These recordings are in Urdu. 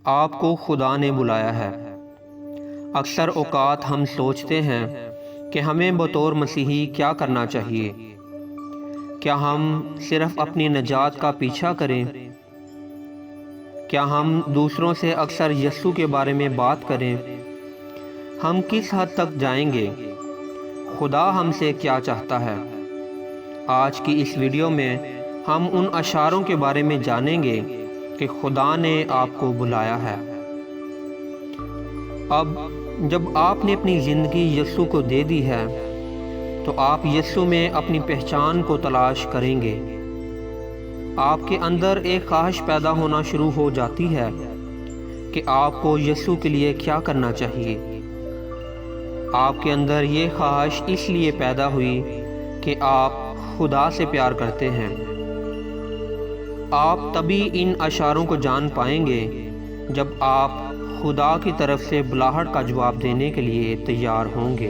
آپ کو خدا نے بلایا ہے۔ اکثر اوقات ہم سوچتے ہیں کہ ہمیں بطور مسیحی کیا کرنا چاہیے۔ کیا ہم صرف اپنی نجات کا پیچھا کریں؟ کیا ہم دوسروں سے اکثر یسوع کے بارے میں بات کریں؟ ہم کس حد تک جائیں گے؟ خدا ہم سے کیا چاہتا ہے؟ آج کی اس ویڈیو میں ہم ان اشاروں کے بارے میں جانیں گے کہ خدا نے آپ کو بلایا ہے۔ اب جب آپ نے اپنی زندگی یسوع کو دے دی ہے تو آپ یسوع میں اپنی پہچان کو تلاش کریں گے۔ آپ کے اندر ایک خواہش پیدا ہونا شروع ہو جاتی ہے کہ آپ کو یسوع کے لیے کیا کرنا چاہیے۔ آپ کے اندر یہ خواہش اس لیے پیدا ہوئی کہ آپ خدا سے پیار کرتے ہیں۔ آپ تبھی ان اشاروں کو جان پائیں گے جب آپ خدا کی طرف سے بلاہٹ کا جواب دینے کے لیے تیار ہوں گے۔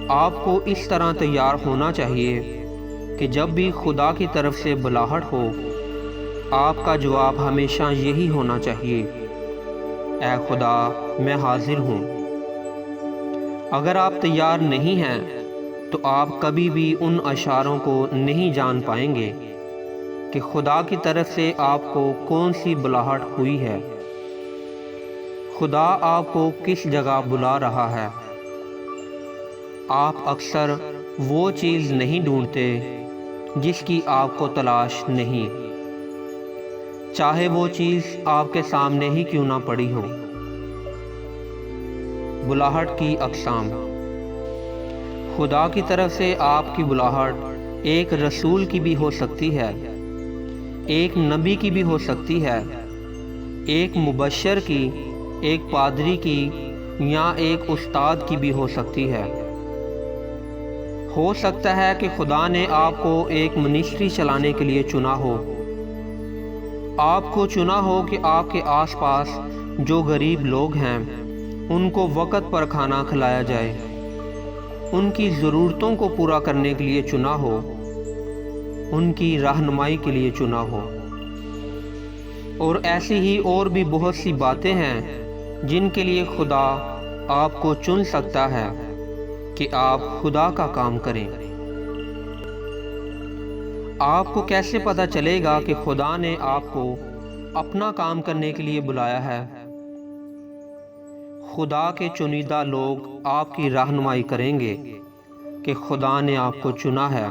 آپ کو اس طرح تیار ہونا چاہیے کہ جب بھی خدا کی طرف سے بلاہٹ ہو، آپ کا جواب ہمیشہ یہی ہونا چاہیے: اے خدا، میں حاضر ہوں۔ اگر آپ تیار نہیں ہیں تو آپ کبھی بھی ان اشاروں کو نہیں جان پائیں گے کہ خدا کی طرف سے آپ کو کون سی بلاہٹ ہوئی ہے، خدا آپ کو کس جگہ بلا رہا ہے۔ آپ اکثر وہ چیز نہیں ڈھونڈتے جس کی آپ کو تلاش نہیں، چاہے وہ چیز آپ کے سامنے ہی کیوں نہ پڑی ہو۔ بلاہٹ کی اقسام۔ خدا کی طرف سے آپ کی بلاہٹ ایک رسول کی بھی ہو سکتی ہے، ایک نبی کی بھی ہو سکتی ہے، ایک مبشر کی، ایک پادری کی یا ایک استاد کی بھی ہو سکتی ہے۔ ہو سکتا ہے کہ خدا نے آپ کو ایک منسٹری چلانے کے لیے چنا ہو۔ آپ کو چنا ہو کہ آپ کے آس پاس جو غریب لوگ ہیں ان کو وقت پر کھانا کھلایا جائے، ان کی ضرورتوں کو پورا کرنے کے لیے چنا ہو، ان کی رہنمائی کے لیے چنا ہو۔ اور ایسی ہی اور بھی بہت سی باتیں ہیں جن کے لیے خدا آپ کو چن سکتا ہے کہ آپ خدا کا کام کریں۔ آپ کو کیسے پتہ چلے گا کہ خدا نے آپ کو اپنا کام کرنے کے لیے بلایا ہے؟ خدا کے چنیدہ لوگ آپ کی رہنمائی کریں گے کہ خدا نے آپ کو چنا ہے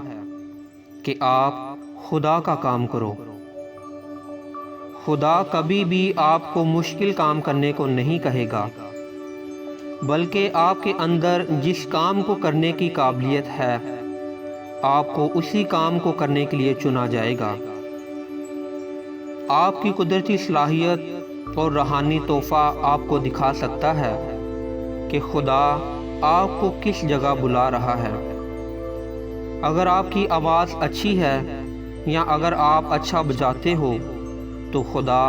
کہ آپ خدا کا کام کرو۔ خدا کبھی بھی آپ کو مشکل کام کرنے کو نہیں کہے گا، بلکہ آپ کے اندر جس کام کو کرنے کی قابلیت ہے آپ کو اسی کام کو کرنے کے لیے چنا جائے گا۔ آپ کی قدرتی صلاحیت اور روحانی تحفہ آپ کو دکھا سکتا ہے کہ خدا آپ کو کس جگہ بلا رہا ہے۔ اگر آپ کی آواز اچھی ہے یا اگر آپ اچھا بجاتے ہو تو خدا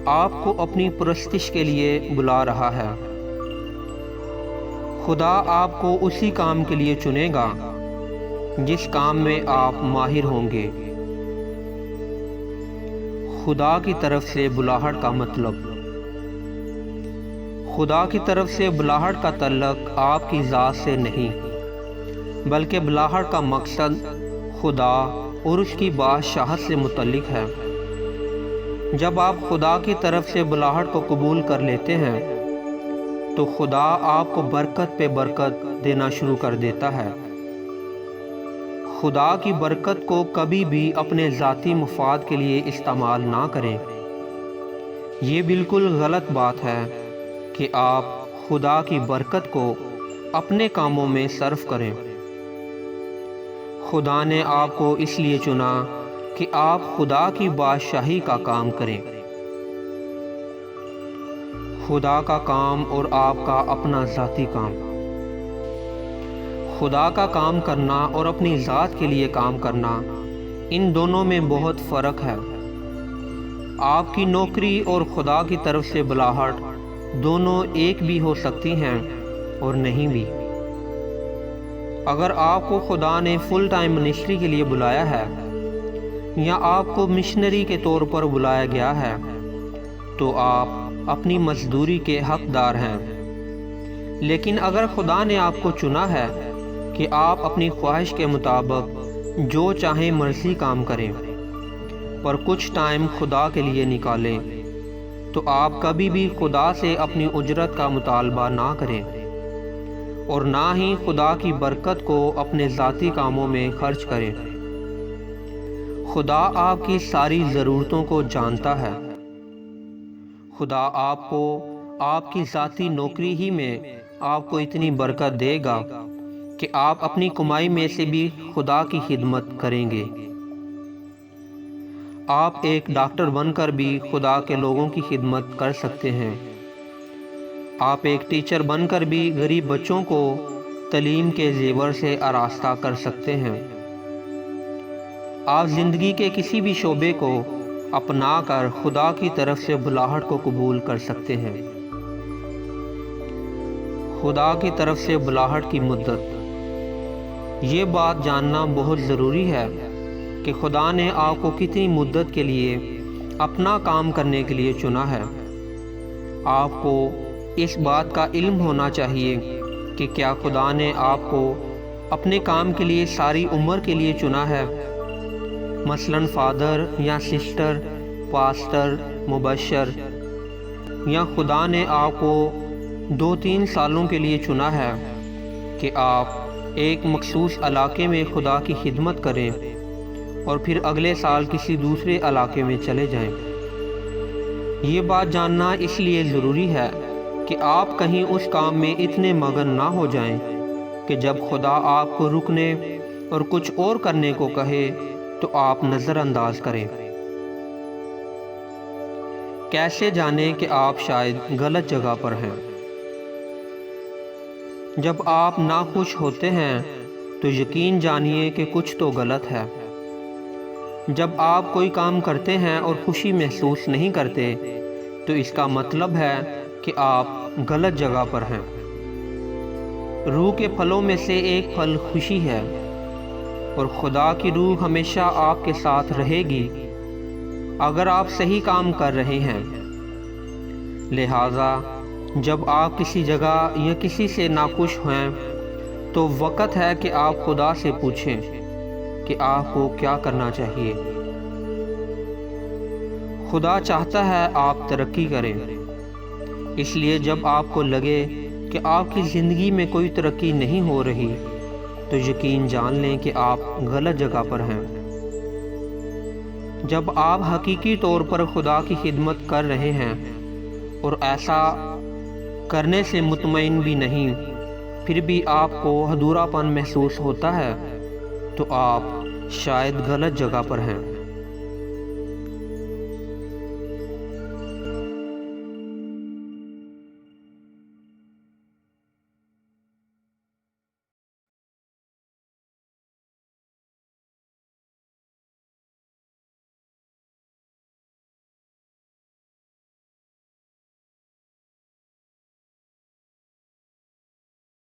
آپ کو اپنی پرستش کے لیے بلا رہا ہے۔ خدا آپ کو اسی کام کے لیے چنے گا جس کام میں آپ ماہر ہوں گے۔ خدا کی طرف سے بلاہٹ کا مطلب۔ خدا کی طرف سے بلاہٹ کا تعلق آپ کی ذات سے نہیں، بلکہ بلاہٹ کا مقصد خدا اور اس کی بادشاہت سے متعلق ہے۔ جب آپ خدا کی طرف سے بلاہٹ کو قبول کر لیتے ہیں تو خدا آپ کو برکت پہ برکت دینا شروع کر دیتا ہے۔ خدا کی برکت کو کبھی بھی اپنے ذاتی مفاد کے لیے استعمال نہ کریں۔ یہ بالکل غلط بات ہے کہ آپ خدا کی برکت کو اپنے کاموں میں صرف کریں۔ خدا نے آپ کو اس لیے چنا کہ آپ خدا کی بادشاہی کا کام کریں۔ خدا کا کام اور آپ کا اپنا ذاتی کام۔ خدا کا کام کرنا اور اپنی ذات کے لیے کام کرنا، ان دونوں میں بہت فرق ہے۔ آپ کی نوکری اور خدا کی طرف سے بلاہٹ دونوں ایک بھی ہو سکتی ہیں اور نہیں بھی۔ اگر آپ کو خدا نے فل ٹائم منسٹری کے لیے بلایا ہے یا آپ کو مشنری کے طور پر بلایا گیا ہے تو آپ اپنی مزدوری کے حقدار ہیں۔ لیکن اگر خدا نے آپ کو چنا ہے کہ آپ اپنی خواہش کے مطابق جو چاہیں مرضی کام کریں، پر کچھ ٹائم خدا کے لیے نکالیں، تو آپ کبھی بھی خدا سے اپنی اجرت کا مطالبہ نہ کریں، اور نہ ہی خدا کی برکت کو اپنے ذاتی کاموں میں خرچ کریں۔ خدا آپ کی ساری ضرورتوں کو جانتا ہے۔ خدا آپ کو آپ کی ذاتی نوکری ہی میں آپ کو اتنی برکت دے گا کہ آپ اپنی کمائی میں سے بھی خدا کی خدمت کریں گے۔ آپ ایک ڈاکٹر بن کر بھی خدا کے لوگوں کی خدمت کر سکتے ہیں۔ آپ ایک ٹیچر بن کر بھی غریب بچوں کو تعلیم کے زیور سے آراستہ کر سکتے ہیں۔ آپ زندگی کے کسی بھی شعبے کو اپنا کر خدا کی طرف سے بلاہٹ کو قبول کر سکتے ہیں۔ خدا کی طرف سے بلاہٹ کی مدت۔ یہ بات جاننا بہت ضروری ہے کہ خدا نے آپ کو کتنی مدت کے لیے اپنا کام کرنے کے لیے چنا ہے۔ آپ کو اس بات کا علم ہونا چاہیے کہ کیا خدا نے آپ کو اپنے کام کے لیے ساری عمر کے لیے چنا ہے، مثلاً فادر یا سسٹر، پاسٹر، مبشر، یا خدا نے آپ کو 2-3 سالوں کے لیے چنا ہے کہ آپ ایک مخصوص علاقے میں خدا کی خدمت کریں اور پھر اگلے سال کسی دوسرے علاقے میں چلے جائیں۔ یہ بات جاننا اس لیے ضروری ہے کہ آپ کہیں اس کام میں اتنے مگن نہ ہو جائیں کہ جب خدا آپ کو رکنے اور کچھ اور کرنے کو کہے تو آپ نظر انداز کریں۔ کیسے جانیں کہ آپ شاید غلط جگہ پر ہیں؟ جب آپ ناخوش ہوتے ہیں تو یقین جانیے کہ کچھ تو غلط ہے۔ جب آپ کوئی کام کرتے ہیں اور خوشی محسوس نہیں کرتے تو اس کا مطلب ہے کہ آپ غلط جگہ پر ہیں۔ روح کے پھلوں میں سے ایک پھل خوشی ہے، اور خدا کی روح ہمیشہ آپ کے ساتھ رہے گی اگر آپ صحیح کام کر رہے ہیں۔ لہٰذا جب آپ کسی جگہ یا کسی سے ناخوش ہیں تو وقت ہے کہ آپ خدا سے پوچھیں کہ آپ کو کیا کرنا چاہیے۔ خدا چاہتا ہے آپ ترقی کریں، اس لیے جب آپ کو لگے کہ آپ کی زندگی میں کوئی ترقی نہیں ہو رہی تو یقین جان لیں کہ آپ غلط جگہ پر ہیں۔ جب آپ حقیقی طور پر خدا کی خدمت کر رہے ہیں اور ایسا کرنے سے مطمئن بھی نہیں، پھر بھی آپ کو ادھوراپن محسوس ہوتا ہے تو آپ شاید غلط جگہ پر ہیں۔